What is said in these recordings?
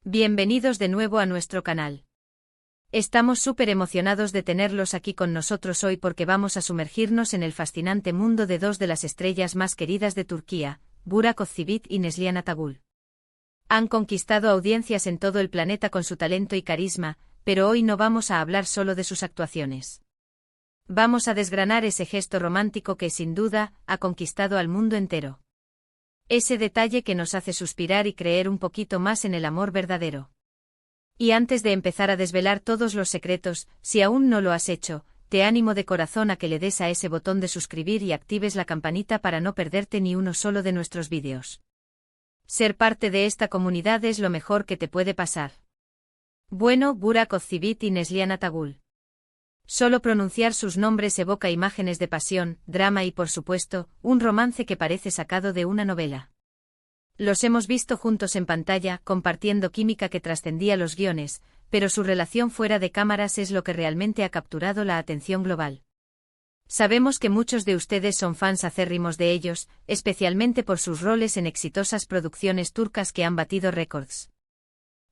Bienvenidos de nuevo a nuestro canal. Estamos súper emocionados de tenerlos aquí con nosotros hoy porque vamos a sumergirnos en el fascinante mundo de dos de las estrellas más queridas de Turquía, Burak Özçivit y Neslihan Atagül. Han conquistado audiencias en todo el planeta con su talento y carisma, pero hoy no vamos a hablar solo de sus actuaciones. Vamos a desgranar ese gesto romántico que, sin duda, ha conquistado al mundo entero. Ese detalle que nos hace suspirar y creer un poquito más en el amor verdadero. Y antes de empezar a desvelar todos los secretos, si aún no lo has hecho, te animo de corazón a que le des a ese botón de suscribir y actives la campanita para no perderte ni uno solo de nuestros vídeos. Ser parte de esta comunidad es lo mejor que te puede pasar. Bueno, Burak Özçivit y Neslihan Atagül. Solo pronunciar sus nombres evoca imágenes de pasión, drama y por supuesto, un romance que parece sacado de una novela. Los hemos visto juntos en pantalla, compartiendo química que trascendía los guiones, pero su relación fuera de cámaras es lo que realmente ha capturado la atención global. Sabemos que muchos de ustedes son fans acérrimos de ellos, especialmente por sus roles en exitosas producciones turcas que han batido récords.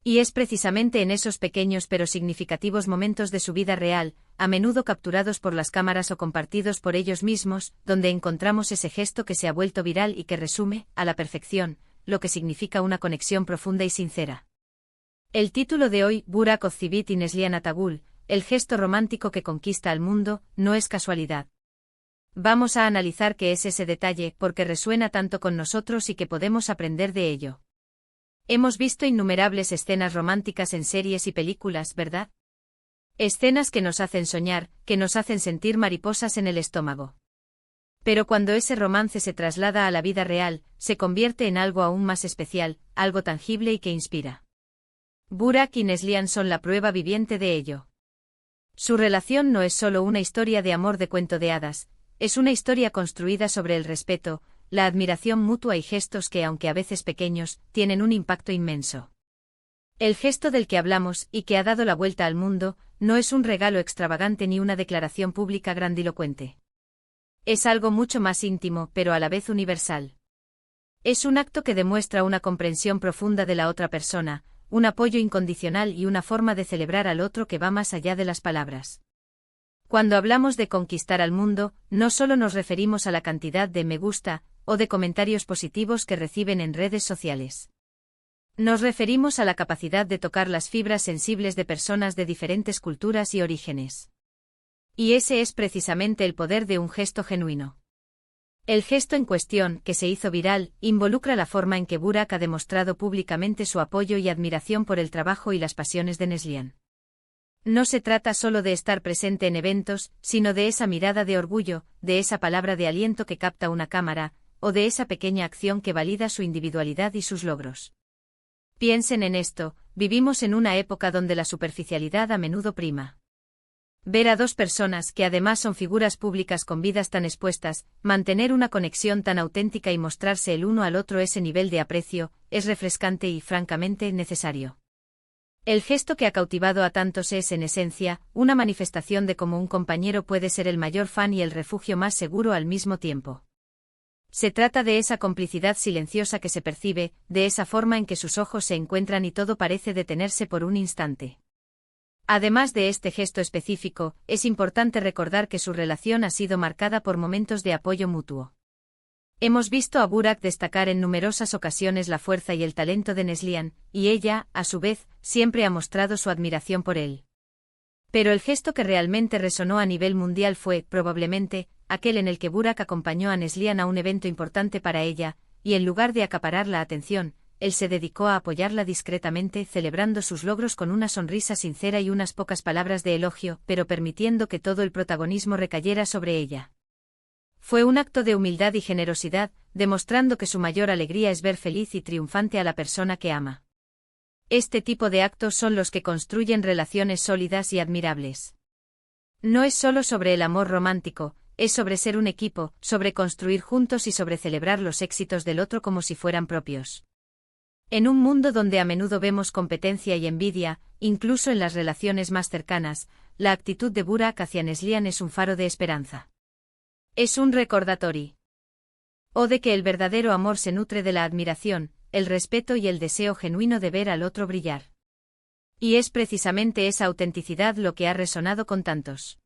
Y es precisamente en esos pequeños pero significativos momentos de su vida real, a menudo capturados por las cámaras o compartidos por ellos mismos, donde encontramos ese gesto que se ha vuelto viral y que resume, a la perfección, lo que significa una conexión profunda y sincera. El título de hoy, Burak Özçivit y Neslihan Atagül, el gesto romántico que conquista al mundo, no es casualidad. Vamos a analizar qué es ese detalle, porque resuena tanto con nosotros y que podemos aprender de ello. Hemos visto innumerables escenas románticas en series y películas, ¿verdad? Escenas que nos hacen soñar, que nos hacen sentir mariposas en el estómago. Pero cuando ese romance se traslada a la vida real, se convierte en algo aún más especial, algo tangible y que inspira. Burak y Neslihan son la prueba viviente de ello. Su relación no es solo una historia de amor de cuento de hadas, es una historia construida sobre el respeto, la admiración mutua y gestos que, aunque a veces pequeños, tienen un impacto inmenso. El gesto del que hablamos, y que ha dado la vuelta al mundo, no es un regalo extravagante ni una declaración pública grandilocuente. Es algo mucho más íntimo, pero a la vez universal. Es un acto que demuestra una comprensión profunda de la otra persona, un apoyo incondicional y una forma de celebrar al otro que va más allá de las palabras. Cuando hablamos de conquistar al mundo, no solo nos referimos a la cantidad de me gusta o de comentarios positivos que reciben en redes sociales. Nos referimos a la capacidad de tocar las fibras sensibles de personas de diferentes culturas y orígenes. Y ese es precisamente el poder de un gesto genuino. El gesto en cuestión, que se hizo viral, involucra la forma en que Burak ha demostrado públicamente su apoyo y admiración por el trabajo y las pasiones de Neslihan. No se trata solo de estar presente en eventos, sino de esa mirada de orgullo, de esa palabra de aliento que capta una cámara, o de esa pequeña acción que valida su individualidad y sus logros. Piensen en esto, vivimos en una época donde la superficialidad a menudo prima. Ver a dos personas que además son figuras públicas con vidas tan expuestas, mantener una conexión tan auténtica y mostrarse el uno al otro ese nivel de aprecio, es refrescante y francamente necesario. El gesto que ha cautivado a tantos es, en esencia, una manifestación de cómo un compañero puede ser el mayor fan y el refugio más seguro al mismo tiempo. Se trata de esa complicidad silenciosa que se percibe, de esa forma en que sus ojos se encuentran y todo parece detenerse por un instante. Además de este gesto específico, es importante recordar que su relación ha sido marcada por momentos de apoyo mutuo. Hemos visto a Burak destacar en numerosas ocasiones la fuerza y el talento de Neslihan, y ella, a su vez, siempre ha mostrado su admiración por él. Pero el gesto que realmente resonó a nivel mundial fue, probablemente, aquel en el que Burak acompañó a Neslihan a un evento importante para ella, y en lugar de acaparar la atención, él se dedicó a apoyarla discretamente, celebrando sus logros con una sonrisa sincera y unas pocas palabras de elogio, pero permitiendo que todo el protagonismo recayera sobre ella. Fue un acto de humildad y generosidad, demostrando que su mayor alegría es ver feliz y triunfante a la persona que ama. Este tipo de actos son los que construyen relaciones sólidas y admirables. No es solo sobre el amor romántico, es sobre ser un equipo, sobre construir juntos y sobre celebrar los éxitos del otro como si fueran propios. En un mundo donde a menudo vemos competencia y envidia, incluso en las relaciones más cercanas, la actitud de Burak hacia Neslihan es un faro de esperanza. Es un recordatorio de que el verdadero amor se nutre de la admiración, el respeto y el deseo genuino de ver al otro brillar. Y es precisamente esa autenticidad lo que ha resonado con tantos.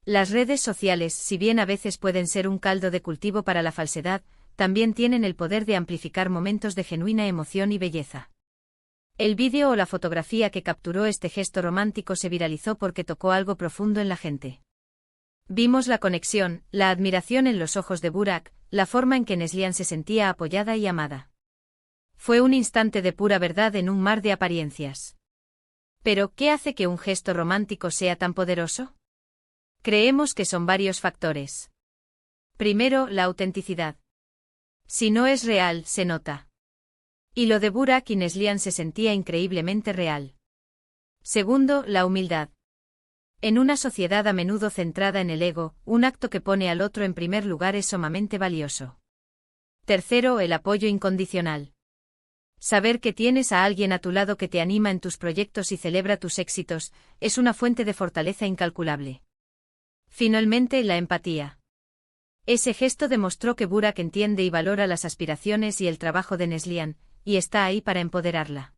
Las redes sociales, si bien a veces pueden ser un caldo de cultivo para la falsedad, también tienen el poder de amplificar momentos de genuina emoción y belleza. El vídeo o la fotografía que capturó este gesto romántico se viralizó porque tocó algo profundo en la gente. Vimos la conexión, la admiración en los ojos de Burak, la forma en que Neslihan se sentía apoyada y amada. Fue un instante de pura verdad en un mar de apariencias. Pero, ¿qué hace que un gesto romántico sea tan poderoso? Creemos que son varios factores. Primero, la autenticidad. Si no es real, se nota. Y lo de Burak y Neslihan se sentía increíblemente real. Segundo, la humildad. En una sociedad a menudo centrada en el ego, un acto que pone al otro en primer lugar es sumamente valioso. Tercero, el apoyo incondicional. Saber que tienes a alguien a tu lado que te anima en tus proyectos y celebra tus éxitos, es una fuente de fortaleza incalculable. Finalmente, la empatía. Ese gesto demostró que Burak entiende y valora las aspiraciones y el trabajo de Neslihan, y está ahí para empoderarla.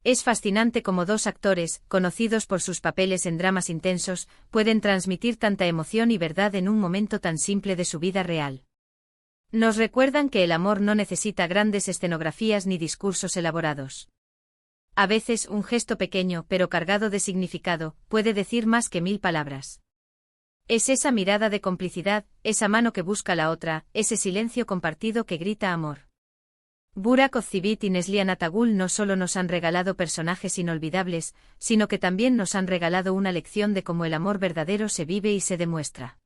Es fascinante cómo dos actores, conocidos por sus papeles en dramas intensos, pueden transmitir tanta emoción y verdad en un momento tan simple de su vida real. Nos recuerdan que el amor no necesita grandes escenografías ni discursos elaborados. A veces un gesto pequeño pero cargado de significado puede decir más que 1000 palabras. Es esa mirada de complicidad, esa mano que busca la otra, ese silencio compartido que grita amor. Burak Ozcivit y Neslihan Atagul no solo nos han regalado personajes inolvidables, sino que también nos han regalado una lección de cómo el amor verdadero se vive y se demuestra.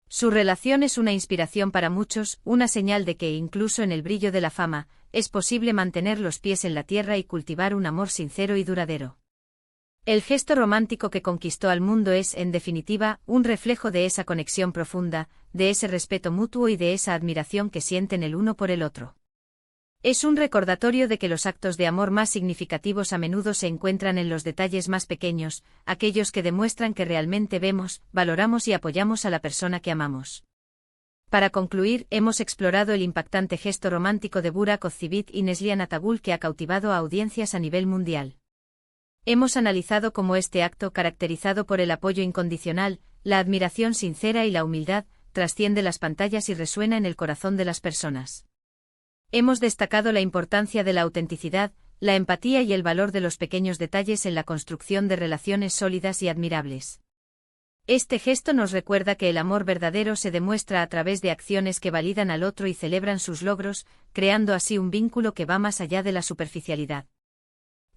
Su relación es una inspiración para muchos, una señal de que, incluso en el brillo de la fama, es posible mantener los pies en la tierra y cultivar un amor sincero y duradero. El gesto romántico que conquistó al mundo es, en definitiva, un reflejo de esa conexión profunda, de ese respeto mutuo y de esa admiración que sienten el uno por el otro. Es un recordatorio de que los actos de amor más significativos a menudo se encuentran en los detalles más pequeños, aquellos que demuestran que realmente vemos, valoramos y apoyamos a la persona que amamos. Para concluir, hemos explorado el impactante gesto romántico de Burak Ozcivit y Neslihan Atagul que ha cautivado a audiencias a nivel mundial. Hemos analizado cómo este acto, caracterizado por el apoyo incondicional, la admiración sincera y la humildad, trasciende las pantallas y resuena en el corazón de las personas. Hemos destacado la importancia de la autenticidad, la empatía y el valor de los pequeños detalles en la construcción de relaciones sólidas y admirables. Este gesto nos recuerda que el amor verdadero se demuestra a través de acciones que validan al otro y celebran sus logros, creando así un vínculo que va más allá de la superficialidad.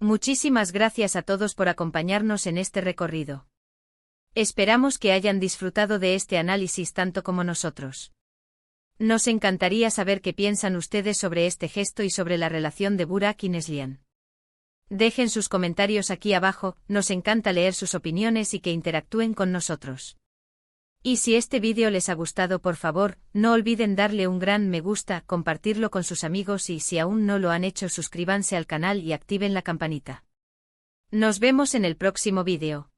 Muchísimas gracias a todos por acompañarnos en este recorrido. Esperamos que hayan disfrutado de este análisis tanto como nosotros. Nos encantaría saber qué piensan ustedes sobre este gesto y sobre la relación de Burak y Neslihan. Dejen sus comentarios aquí abajo, nos encanta leer sus opiniones y que interactúen con nosotros. Y si este vídeo les ha gustado, por favor, no olviden darle un gran me gusta, compartirlo con sus amigos y si aún no lo han hecho, suscríbanse al canal y activen la campanita. Nos vemos en el próximo vídeo.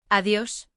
Adiós.